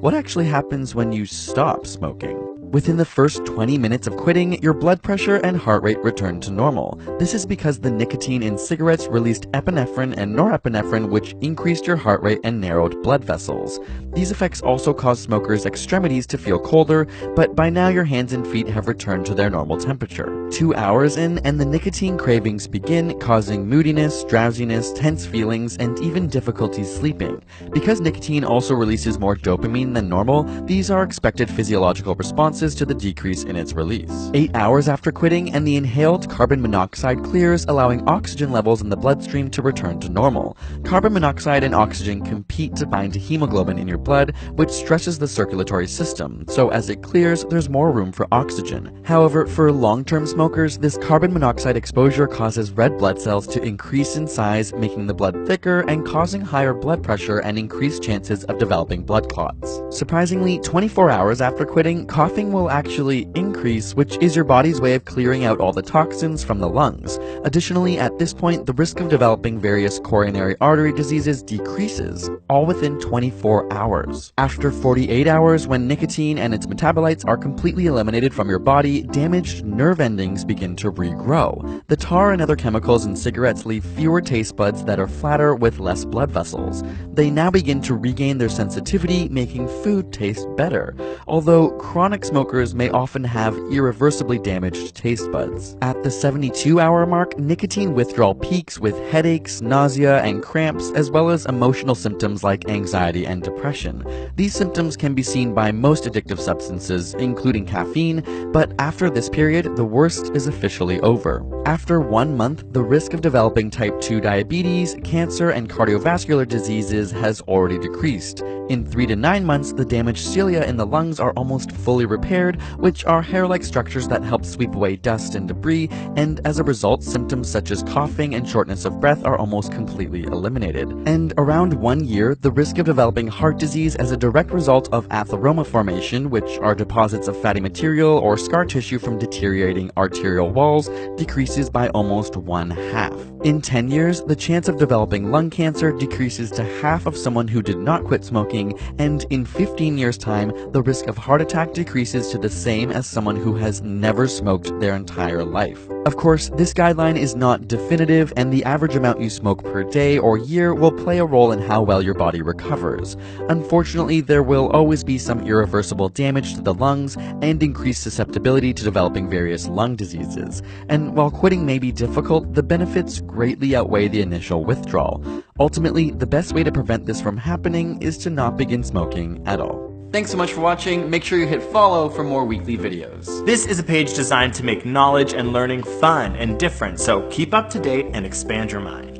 what actually happens when you stop smoking? Within the first 20 minutes of quitting, your blood pressure and heart rate return to normal. This is because the nicotine in cigarettes released epinephrine and norepinephrine, which increased your heart rate and narrowed blood vessels. These effects also cause smokers' extremities to feel colder, but by now your hands and feet have returned to their normal temperature. 2 hours in, and the nicotine cravings begin, causing moodiness, drowsiness, tense feelings, and even difficulty sleeping. Because nicotine also releases more dopamine than normal, these are expected physiological responses to the decrease in its release. 8 hours after quitting, and the inhaled carbon monoxide clears, allowing oxygen levels in the bloodstream to return to normal. Carbon monoxide and oxygen compete to bind to hemoglobin in your blood, which stresses the circulatory system, so as it clears, there's more room for oxygen. However, for long-term smokers, this carbon monoxide exposure causes red blood cells to increase in size, making the blood thicker and causing higher blood pressure and increased chances of developing blood clots. Surprisingly, 24 hours after quitting, coughing will actually increase, which is your body's way of clearing out all the toxins from the lungs. Additionally, at this point, the risk of developing various coronary artery diseases decreases, all within 24 hours. After 48 hours, when nicotine and its metabolites are completely eliminated from your body, damaged nerve endings begin to regrow. The tar and other chemicals in cigarettes leave fewer taste buds that are flatter with less blood vessels. They now begin to regain their sensitivity, making food taste better, although chronic smokers may often have irreversibly damaged taste buds. At the 72-hour mark, nicotine withdrawal peaks with headaches, nausea, and cramps, as well as emotional symptoms like anxiety and depression. These symptoms can be seen by most addictive substances, including caffeine, but after this period, the worst is officially over. After 1 month, the risk of developing type 2 diabetes, cancer, and cardiovascular diseases has already decreased. In 3 to 9 months, the damaged cilia in the lungs are almost fully repaired, which are hair-like structures that help sweep away dust and debris, and as a result, symptoms such as coughing and shortness of breath are almost completely eliminated. And around 1 year, the risk of developing heart disease as a direct result of atheroma formation, which are deposits of fatty material or scar tissue from deteriorating arterial walls, decreases by almost 1/2. In 10 years, the chance of developing lung cancer decreases to half of someone who did not quit smoking, and in 15 years' time, the risk of heart attack decreases to the same as someone who has never smoked their entire life. Of course, this guideline is not definitive, and the average amount you smoke per day or year will play a role in how well your body recovers. Unfortunately, there will always be some irreversible damage to the lungs and increased susceptibility to developing various lung diseases. And while quitting may be difficult, the benefits greatly outweigh the initial withdrawal. Ultimately, the best way to prevent this from happening is to not begin smoking at all. Thanks so much for watching. Make sure you hit follow for more weekly videos. This is a page designed to make knowledge and learning fun and different, so keep up to date and expand your mind.